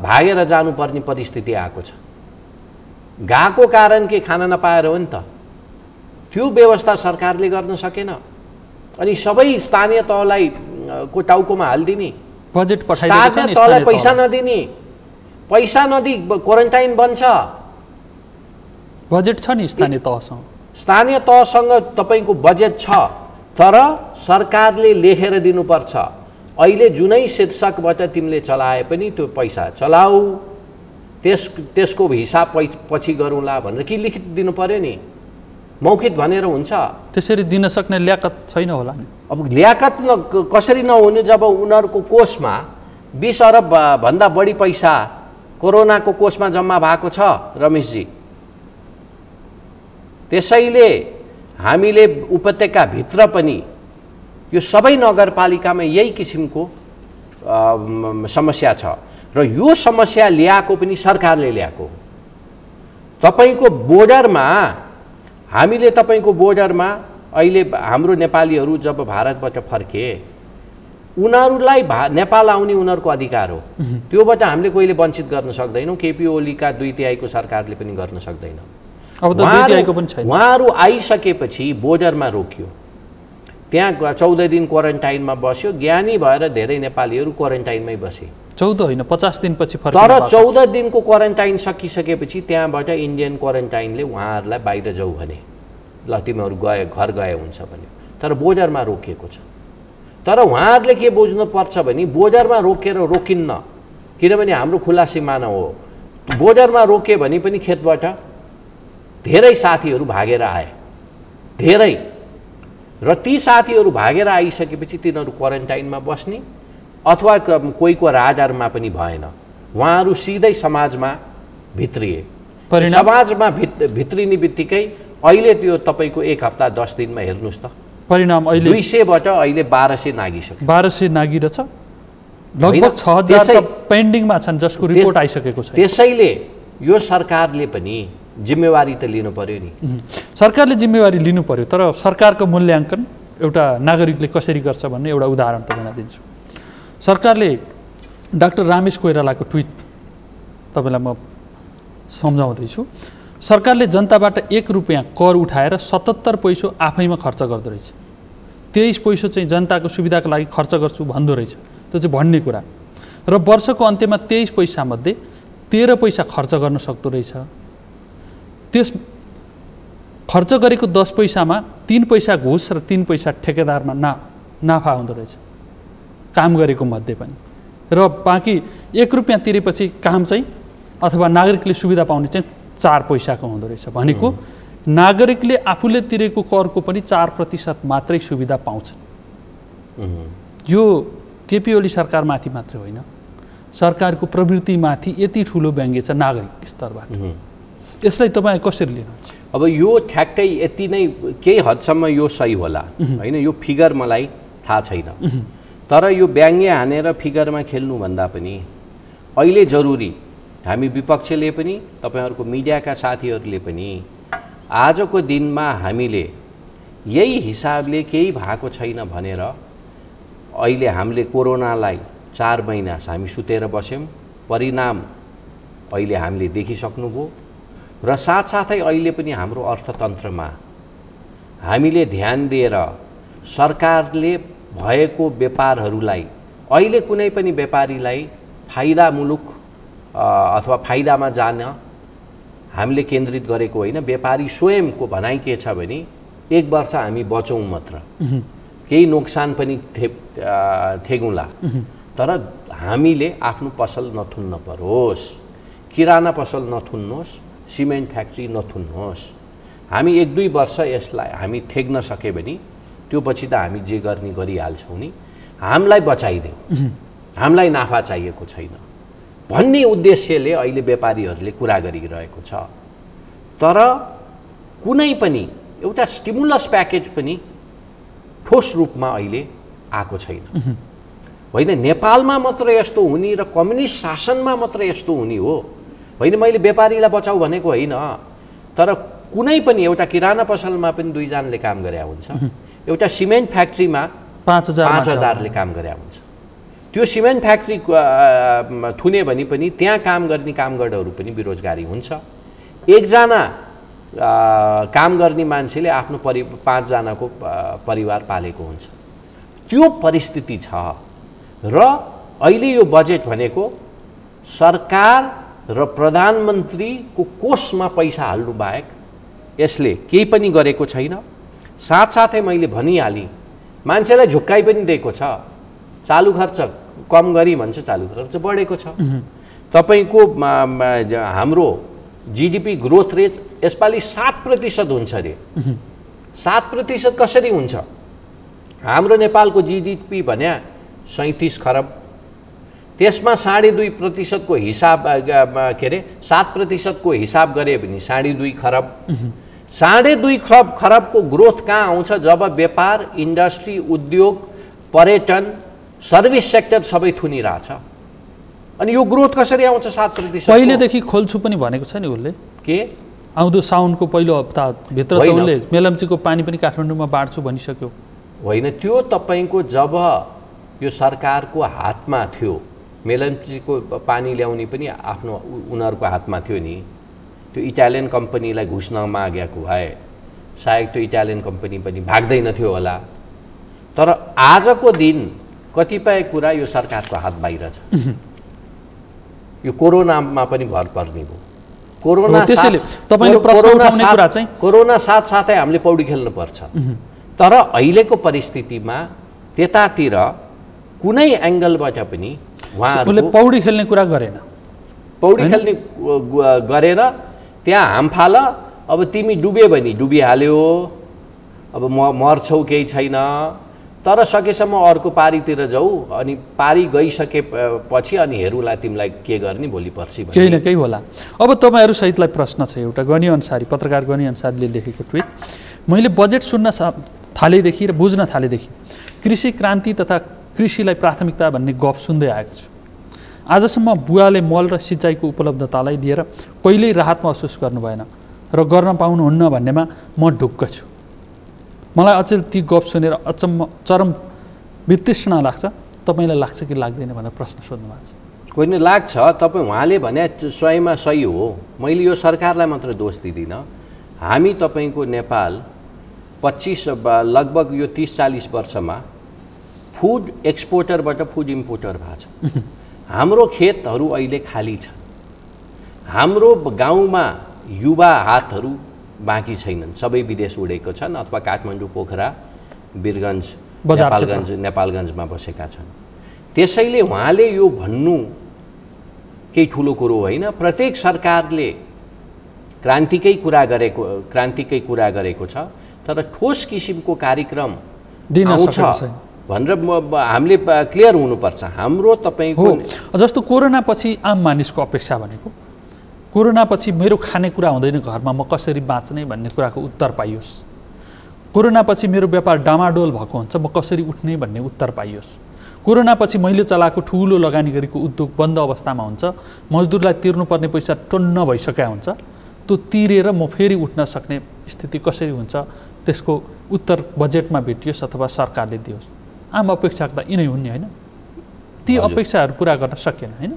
Speaker 2: भागेर जानुपर्ने परिस्थिति आएको छ। गएको कारण के खान नपाएर हो नि त। त्यो व्यवस्था सरकारले गर्न सकेन। अनि सबै स्थानीय तहलाई को टाउकोमा हाल्दिने,
Speaker 1: बजेट पठाइदिएको छ नि,
Speaker 2: स्थानीय तहलाई पैसा नदिने, पैसा नदी क्वारेन्टाइन बन्छ।
Speaker 1: बजेट छ नि स्थानीय तहसँग,
Speaker 2: स्थानीय तहसँग तपाईको बजेट छ, तर सरकारले लेखेर दिनुपर्छ। अहिले जुनै शीर्षकबाट तिमीले चलाए पनि त्यो पैसा चलाऊ, त्यसको हिसाब पछि गरौँला भनेर कि लिखित दिनु पर्यो नि। मौखित भनेर हुन्छ?
Speaker 1: त्यसरी दिन सक्ने ल्याकत छैन होला नि।
Speaker 2: अब ल्याकत कसरी नहुने जब उनीहरूको कोषमा 20 अरब भन्दा बढी पैसा कोरोनाको कोषमा जम्मा भएको छ रमेशजी। त्यसैले हामीले उपत्यकाभित्र पनि यो सबै नगरपालिकामा यही किसिमको समस्या छ। र यो समस्या ल्याएको पनि सरकारले ल्याएको। तपाईको बोर्डरमा हामीले तपाईको बोर्डरमा अहिले हाम्रो नेपालीहरू जब भारतबाट फर्के उनीहरूलाई नेपाल आउने उनीहरूको अधिकार हो। त्योबाट हामीले कहिले वञ्चित गर्न सक्दैनौँ। केपी ओलीका 2/3 सरकारले पनि गर्न सक्दैन।
Speaker 1: अब त 2/3 पनि छैन।
Speaker 2: उहाँहरू आइसकेपछि बोर्डरमा रोकियो, त्यहाँ 14 दिन क्वारेन्टाइनमा बस्यो। ज्ञानी भएर धेरै नेपालीहरू क्वारेन्टाइनमै बसे।
Speaker 1: 14 होइन 50 दिनपछि फर्किनु।
Speaker 2: तर 14 दिनको क्वारेन्टाइन सकिसकेपछि त्यहाँबाट इन्डियन क्वारेन्टाइनले उहाँहरूलाई बाहिर जाऊ भने, ल तिमीहरू घर गए हुन्छ भन्यो। तर बोर्डरमा रोकिएको छ। तर उहाँहरूले के बुझ्नुपर्छ भने बोर्डरमा रोकेर रोकिन्न, किनभने हाम्रो खुला सिमाना हो। बोर्डरमा रोके भने पनि खेतबाट धेरै साथीहरू भागेर आए, धेरै। र ती साथीहरू भागेर आइसकेपछि तिनीहरू क्वारेन्टाइनमा बस्ने अथवा कोहीको राजरमा पनि भएन। उहाँहरू सिधै समाजमा भित्रिए। समाजमा भित्रिने बित्तिकै अहिले त्यो तपाईँको 1 हप्ता 10 दिनमा हेर्नुहोस् त
Speaker 1: परिणाम अहिले
Speaker 2: 200बाट अहिले 1200 नागिसक्यो।
Speaker 1: 1200 नागिरहेछ। लगभग 6000 पेन्डिङमा छन् जसको रिपोर्ट आइसकेको छ।
Speaker 2: त्यसैले यो सरकारले पनि जिम्मेवारी त लिनु पर्यो नि।
Speaker 1: सरकारले जिम्मेवारी लिनु पर्यो। तर सरकारको मूल्याङ्कन एउटा नागरिकले कसरी गर्छ भन्ने एउटा उदाहरण तपाईँलाई दिन्छु। सरकारले डाक्टर रामेश कोइरालाको ट्विट तपाईँलाई म सम्झाउँदैछु। सरकारले जनताबाट 1 रुपियाँ कर उठाएर 77 पैसा आफैमा खर्च गर्दो रहेछ। 23 पैसा चाहिँ जनताको सुविधाको लागि खर्च गर्छु भन्दो रहेछ। त्यो चाहिँ भन्ने कुरा। र वर्षको अन्त्यमा 23 पैसामध्ये 13 पैसा खर्च गर्न सक्दो रहेछ। त्यस खर्च गरेको 10 पैसामा 3 पैसा घुस र 3 पैसा ठेकेदारमा नाफा हुँदो रहेछ काम गरेको मध्ये पनि। र बाँकी 1 रुपियाँ तिरेपछि काम चाहिँ अथवा नागरिकले सुविधा पाउने चाहिँ 4 पैसाको हुँदो रहेछ। भनेको नागरिकले आफूले तिरेको करको पनि 4% मात्रै सुविधा पाउँछ। यो केपी ओली सरकारमाथि मात्रै होइन, सरकारको प्रवृत्तिमाथि यति ठुलो व्यङ्ग्य छ नागरिक स्तरबाट। यसलाई तपाईँ कसरी लिनुहुन्छ?
Speaker 2: अब यो ठ्याक्कै यति नै केही हदसम्म यो सही होला होइन। यो फिगर मलाई थाहा छैन। तर यो व्यङ्ग्य हानेर फिगरमा खेल्नुभन्दा पनि अहिले जरुरी हामी विपक्षले पनि तपाईहरुको मिडियाका साथीहरूले पनि आजको दिनमा हामीले यही हिसाबले केही भएको छैन भनेर अहिले हामीले कोरोनालाई 4 महिना हामी सुतेर बस्यौं। परिणाम अहिले हामीले देखिसक्नुभयो र साथसाथै अहिले पनि हाम्रो अर्थतन्त्रमा हामीले ध्यान दिएर सरकारले भएको व्यापारहरूलाई अहिले कुनै पनि व्यापारीलाई फाइदामुलक अथवा फाइदामा जान हामीले केन्द्रित गरेको होइन। व्यापारी स्वयंको भनाइ के छ भने 1 वर्ष हामी बचौं मात्र, केही नोक्सान पनि थेगौँला, तर हामीले आफ्नो पसल नथुन्न परोस्, किराना पसल नथुन्नुहोस्, सिमेन्ट फ्याक्ट्री नथुन्नुहोस्। हामी 1-2 वर्ष यसलाई हामी थेग्न सके भने त्यो पछि त हामी जे गर्ने गरिहाल्छौं नि, हामीलाई बचाइदेऊ, हामीलाई नाफा चाहिएको छैन भन्ने उद्देश्यले अहिले व्यापारीहरूले कुरा गरिरहेको छ। तर कुनै पनि एउटा स्टिमुलस प्याकेज पनि ठोस रूपमा अहिले आएको छैन। होइन नेपालमा मात्र यस्तो हुने र कम्युनिस्ट शासनमा मात्र यस्तो हुने हो होइन। मैले व्यापारीलाई बचाऊ भनेको होइन, तर कुनै पनि एउटा किराना पसलमा पनि 2 जनाले काम गरे हुन्छ, एउटा सिमेन्ट फ्याक्ट्रीमा 5000 ले काम गरे हुन्छ। त्यो सिमेन्ट फ्याक्ट्री थुने भने पनि त्यहाँ काम गर्ने कामगरहरू पनि बेरोजगारी हुन्छ। 1 जना काम गर्ने मान्छेले आफ्नो 5 जनाको परिवार पालेको हुन्छ। त्यो परिस्थिति छ र अहिले यो बजेट भनेको सरकार र प्रधानमन्त्रीको कोषमा पैसा हाल्नु बाहेक यसले केही पनि गरेको छैन। साथसाथै मैले भनिहालेँ, मान्छेलाई झुक्काइ पनि दिएको छ। चालु खर्च कम गरी भन्छ, चालु खर्च बढेको छ। तपाईको हाम्रो जीडीपी ग्रोथ रेट यसपालि 7% हुन्छ रे। 7% कसरी हुन्छ? हाम्रो नेपालको जीडीपी भन्या 37 खरब, त्यसमा 2.5% को हिसाब के रे 7% को हिसाब गरे भने 2.5 खरब। 2.5 खरबको ग्रोथ कहाँ आउँछ? जब व्यापार, इन्डस्ट्री, उद्योग, पर्यटन, सर्भिस सेक्टर सबै थुनिरहेछ। अनि यो ग्रोथ कसरी आउँछ 7%?
Speaker 1: पहिलेदेखि खोल्छु पनि भनेको छ नि उसले।
Speaker 2: के
Speaker 1: आउँदो साउनको पहिलो हप्ताभित्र त उसले मेलम्चीको पानी पनि काठमाडौँमा बाँड्छु भनिसक्यो।
Speaker 2: होइन, त्यो तपाईँको जब यो सरकारको हातमा थियो, मेलम्चीको पानी ल्याउने पनि आफ्नो उनीहरूको हातमा थियो नि। त्यो इटालियन कम्पनीलाई घुस नमागेको भए सायद त्यो इटालियन कम्पनी पनि भाग्दैन थियो होला। तर आजको दिन कतिपय कुरा यो सरकारको हात बाहिर छ। यो कोरोनामा पनि भर पर्ने भयो। कोरोना साथसाथै हामीले पौडी खेल्नुपर्छ। तर अहिलेको परिस्थितिमा त्यतातिर कुनै एङ्गलबाट पनि
Speaker 1: उहाँहरूले पौडी खेल्ने कुरा गरेन।
Speaker 2: पौडी खेल्ने गरेर त्यहाँ हामफाल, अब तिमी डुब्यो भने डुबिहाल्यो, अब मर्छौ केही छैन, तर सकेसम्म अर्को पारीतिर जाऊ, अनि पारी गइसकेपछि अनि हेरौँला तिमीलाई के गर्ने भोलि पर्सि।
Speaker 1: केही न केही होला। अब तपाईँहरू सहितलाई प्रश्न छ एउटा। गनी अन्सारी, पत्रकार गनी अन्सारीले लेखेको ट्विट, मैले बजेट सुन्न थालेदेखि र बुझ्न थालेदेखि कृषि क्रान्ति तथा कृषिलाई प्राथमिकता भन्ने गफ सुन्दै आएको छु। आजसम्म बुवाले मल र सिँचाइको उपलब्धतालाई लिएर कहिल्यै राहत महसुस गर्नु भएन र गर्न पाउनुहुन्न भन्नेमा म ढुक्क छु। मलाई अचेल ती गफ सुनेर अचम्म चरम वितृष्णा लाग्छ। तपाईँलाई लाग्छ कि लाग्दैन भनेर प्रश्न सोध्नु भएको छ।
Speaker 2: कोही नै लाग्छ। तपाईँ उहाँले भने 100मा 100 हो। मैले यो सरकारलाई मात्र दोष दिँदिनँ। हामी तपाईँको नेपाल 25 लगभग यो 30-40 वर्षमा फुड एक्सपोर्टरबाट फुड इम्पोर्टर भएको छ। हाम्रो खेतहरू अहिले खाली छ। हाम्रो गाउँमा युवा हातहरू बाँकी छैनन्, सबै विदेश उडेको छन् अथवा काठमाडौँ, पोखरा, वीरगञ्ज, नेपालगञ्जमा बसेका छन्। त्यसैले उहाँले यो भन्नु केही ठुलो कुरो होइन। प्रत्येक सरकारले क्रान्तिकै कुरा गरेको छ, तर ठोस किसिमको कार्यक्रम आउँछ भनेर हामीले क्लियर हुनुपर्छ। हाम्रो तपाईँको
Speaker 1: जस्तो कोरोनापछि आम मानिसको अपेक्षा भनेको कोरोनापछि मेरो खानेकुरा हुँदैन घरमा, म कसरी बाँच्ने भन्ने कुराको उत्तर पाइयोस्। कोरोनापछि मेरो व्यापार डामाडोल भएको हुन्छ, म कसरी उठ्ने भन्ने उत्तर पाइयोस्। कोरोनापछि मैले चलाएको ठुलो लगानी गरेको उद्योग बन्द अवस्थामा हुन्छ, मजदुरलाई तिर्नुपर्ने पैसा टन्न भइसकेका हुन्छ, त्यो तिरेर म फेरि उठ्न सक्ने स्थिति कसरी हुन्छ, त्यसको उत्तर बजेटमा भेटियोस् अथवा सरकारले दियोस्। आम अपेक्षा त यिनै हुन् नि, होइन? ती अपेक्षाहरू पुरा गर्न सकेन, होइन?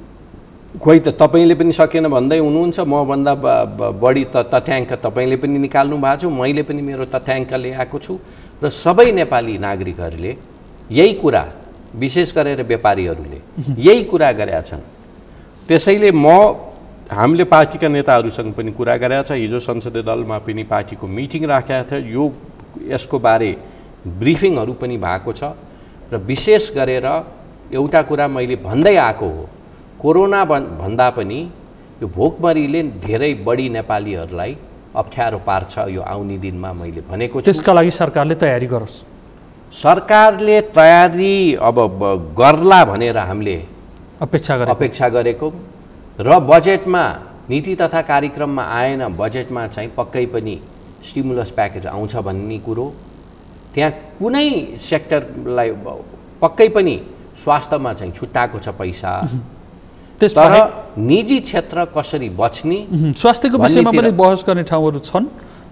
Speaker 2: खोइ त तपाईँले पनि सकेन भन्दै हुनुहुन्छ। मभन्दा बढी तथ्याङ्क तपाईँले पनि निकाल्नु भएको छ, मैले पनि मेरो तथ्याङ्क ल्याएको छु र सबै नेपाली नागरिकहरूले यही कुरा, विशेष गरेर व्यापारीहरूले यही कुरा गरेका छन्। त्यसैले हामीले पार्टीका नेताहरूसँग पनि कुरा गरेका छ। हिजो संसदीय दलमा पनि पार्टीको मिटिङ राखेका थियो। यसको बारे ब्रिफिङहरू पनि भएको छ र विशेष गरेर एउटा कुरा मैले भन्दै आएको हो, कोरोना भन्दा पनि यो भोकमरीले धेरै बढी नेपालीहरूलाई अप्ठ्यारो पार्छ यो आउने दिनमा, मैले भनेको छु।
Speaker 1: त्यसका लागि सरकारले तयारी गरोस्।
Speaker 2: सरकारले तयारी अब गर्ला भनेर हामीले अपेक्षा गरेको र बजेटमा नीति तथा कार्यक्रममा आएन, बजेटमा चाहिँ पक्कै पनि स्टिमुलस प्याकेज आउँछ भन्ने कुरो। त्यहाँ कुनै सेक्टरलाई पक्कै पनि स्वास्थ्यमा चाहिँ छुट्टाएको छ पैसा, तर निजी क्षेत्र कसरी बच्ने,
Speaker 1: स्वास्थ्यको विषयमा पनि बहस गर्ने ठाउँहरू छन्।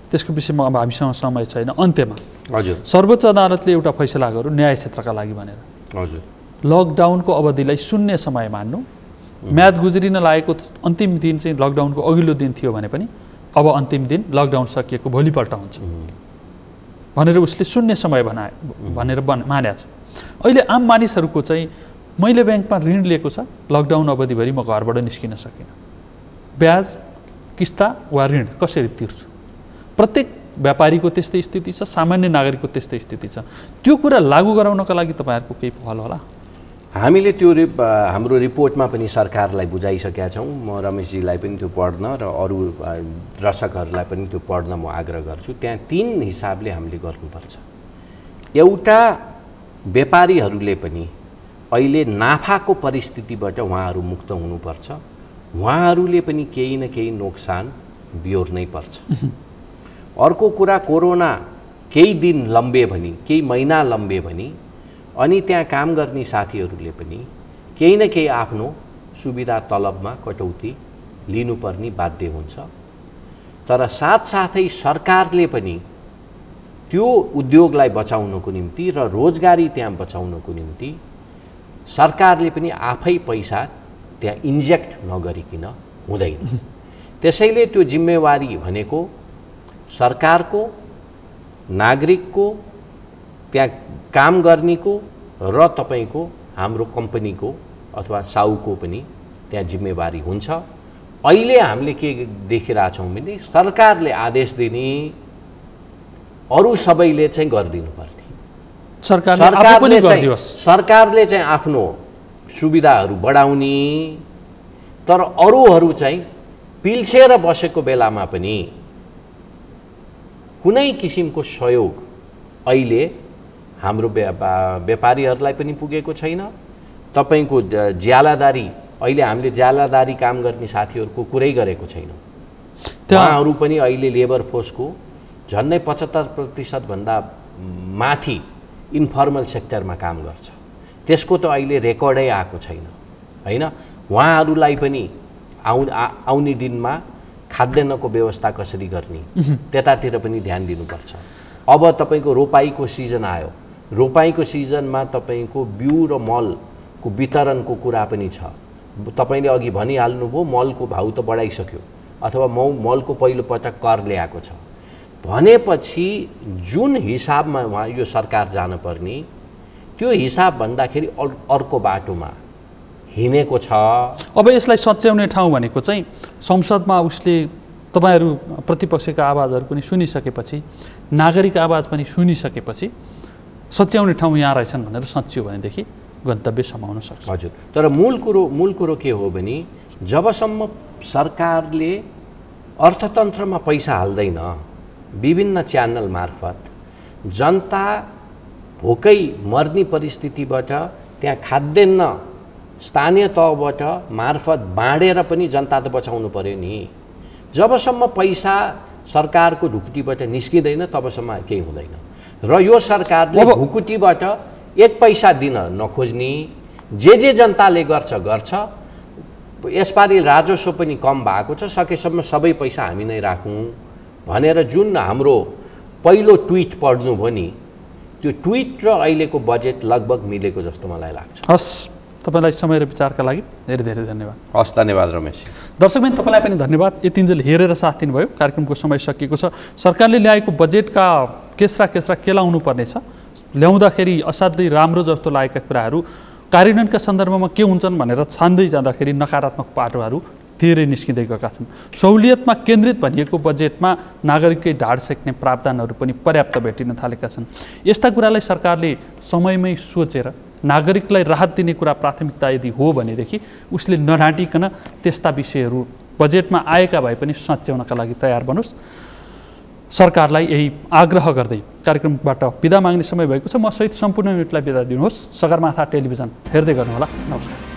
Speaker 1: त्यसको विषयमा अब हामीसँग समय छैन। अन्त्यमा
Speaker 2: हजुर,
Speaker 1: सर्वोच्च अदालतले एउटा फैसला गर्यो न्याय क्षेत्रका लागि भनेर।
Speaker 2: हजुर,
Speaker 1: लकडाउनको अवधिलाई शून्य समय मान्नु, म्याद गुज्रिन लागेको अन्तिम दिन चाहिँ लकडाउनको अघिल्लो दिन थियो भने पनि अब अन्तिम दिन लकडाउन सकिएको भोलिपल्ट हुन्छ भनेर उसले शून्य समय भनेर मानेको छ। अहिले आम मानिसहरूको चाहिँ मैले ब्याङ्कमा ऋण लिएको छ, लकडाउन अवधिभरि म घरबाट निस्किन सकिनँ, ब्याज, किस्ता वा ऋण कसरी तिर्छु? प्रत्येक व्यापारीको त्यस्तै स्थिति छ, सामान्य नागरिकको त्यस्तै स्थिति छ। त्यो कुरा लागू गराउनका लागि तपाईँहरूको केही पहल होला?
Speaker 2: हामीले त्यो हाम्रो रिपोर्टमा पनि सरकारलाई बुझाइसकेका छौँ। म रमेशजीलाई पनि त्यो पढ्न र अरू दर्शकहरूलाई पनि त्यो पढ्न म आग्रह गर्छु। त्यहाँ 3 हिसाबले हामीले गर्नुपर्छ। एउटा, व्यापारीहरूले पनि अहिले नाफाको परिस्थितिबाट उहाँहरू मुक्त हुनुपर्छ। उहाँहरूले पनि केही न केही नोक्सान बिहोर्नै पर्छ। अर्को कुरा, कोरोना केही दिन लम्बे भनी, केही महिना लम्बे भनी, अनि त्यहाँ काम गर्ने साथीहरूले पनि केही न केही आफ्नो सुविधा तलबमा कटौती लिनुपर्ने बाध्य हुन्छ। तर साथसाथै सरकारले पनि त्यो उद्योगलाई बचाउनको निम्ति र रोजगारी त्यहाँ बचाउनको निम्ति सरकारले पनि आफै पैसा त्यहाँ इन्जेक्ट नगरिकन हुँदैन। त्यसैले त्यो जिम्मेवारी भनेको सरकारको, नागरिकको, त्यहाँ काम गर्नेको र तपाईको हाम्रो कम्पनीको अथवा साउको पनि त्यहाँ जिम्मेवारी हुन्छ। अहिले हामीले के देखिरहेछौँ भने सरकारले आदेश दिने, अरू सबैले चाहिँ गरिदिनु पर्ने। सरकारले चाहिँ आफ्नो सुविधाहरू बढाउने, तर अरूहरू चाहिँ पिल्सेर बसेको बेलामा पनि कुनै किसिमको सहयोग अहिले हाम्रो व्यापारीहरूलाई पनि पुगेको छैन। तपाईको ज्यालादारी, अहिले हामीले ज्यालादारी काम गर्ने साथीहरूको कुरै गरेको छैनौँ। उहाँहरू पनि अहिले लेबर फोर्सको झन्डै 75% भन्दा माथि इन्फर्मल सेक्टरमा काम गर्छ। त्यसको त अहिले रेकर्डै आएको छैन हैन। उहाँहरूलाई पनि आउने दिनमा खाद्यान्नको व्यवस्था कसरी गर्ने त्यतातिर पनि ध्यान दिनुपर्छ। अब तपाईको रोपाईको सिजन आयो, रोपाईको सिजनमा तपाईको बिउ र मलको वितरणको कुरा पनि छ। तपाईले अघि भनिहाल्नुभयो मलको भाउ त बढाइसक्यो अथवा मलको पहिलोपटक कर ल्याएको छ भनेपछि जुन हिसाबमा उहाँ यो सरकार जानुपर्ने त्यो हिसाब भन्दाखेरि अर्को बाटोमा हिँडेको छ।
Speaker 1: अब यसलाई सच्याउने ठाउँ भनेको चाहिँ संसदमा उसले तपाईहरू प्रतिपक्षका आवाजहरू पनि सुनिसकेपछि, नागरिक आवाज पनि सुनिसकेपछि सच्याउने ठाउँ यहाँ रहेछन् भनेर सच्यायो भनेदेखि गन्तव्य समाउन सक्छ।
Speaker 2: हजुर, तर मूल कुरो के हो भने जबसम्म सरकारले अर्थतन्त्रमा पैसा हाल्दैन विभिन्न च्यानल मार्फत, जनता भोकै मर्ने परिस्थितिबाट त्यहाँ खाद्यान्न स्थानीय तहबाट मार्फत बाँडेर पनि जनता त बचाउनु पर्यो नि। जबसम्म पैसा सरकारको ढुकुटीबाट निस्किँदैन तबसम्म केही हुँदैन। र यो सरकारले ढुकुटीबाट एक पैसा दिन नखोज्ने, जे जनताले गर्छ। यसपालि राजस्व पनि कम भएको छ, सकेसम्म सबै पैसा हामी नै राखौँ भनेर जुन हाम्रो पहिलो ट्विट पढ्नु भयो नि, त्यो ट्विट र अहिलेको बजेट लगभग मिलेको जस्तो मलाई लाग्छ।
Speaker 1: हस्, तपाईलाई समय र विचारका लागि धेरै धेरै धन्यवाद।
Speaker 2: हस्, धन्यवाद रमेश।
Speaker 1: दर्शकबिन तपाईँलाई पनि धन्यवाद। यतिन्जेल हेरेर साथ दिनुभयो। कार्यक्रमको समय सकिएको छ। सरकारले ल्याएको बजेटका केस्रा केलाउनु पर्नेछ। ल्याउँदाखेरि असाध्यै राम्रो जस्तो लागेका कुराहरू कार्यान्वयनका सन्दर्भमा के हुन्छन् भनेर छान्दै जाँदाखेरि नकारात्मक पाटोहरू धेरै निस्किँदै गएका छन्। सहुलियतमा केन्द्रित भनिएको बजेटमा नागरिककै ढाड सेक्ने प्रावधानहरू पनि पर्याप्त भेटिन थालेका छन्। यस्ता कुरालाई सरकारले समयमै सोचेर नागरिकलाई राहत दिने कुरा प्राथमिकता यदि हो भनेदेखि उसले नढाँटिकन त्यस्ता विषयहरू बजेटमा आएका भए पनि सच्याउनका लागि तयार बनोस्। सरकारलाई यही आग्रह गर्दै कार्यक्रमबाट बिदा माग्ने समय भएको छ। म सहित सम्पूर्ण युनिटलाई बिदा दिनुहोस्। सगरमाथा टेलिभिजन हेर्दै गर्नुहोला। नमस्कार।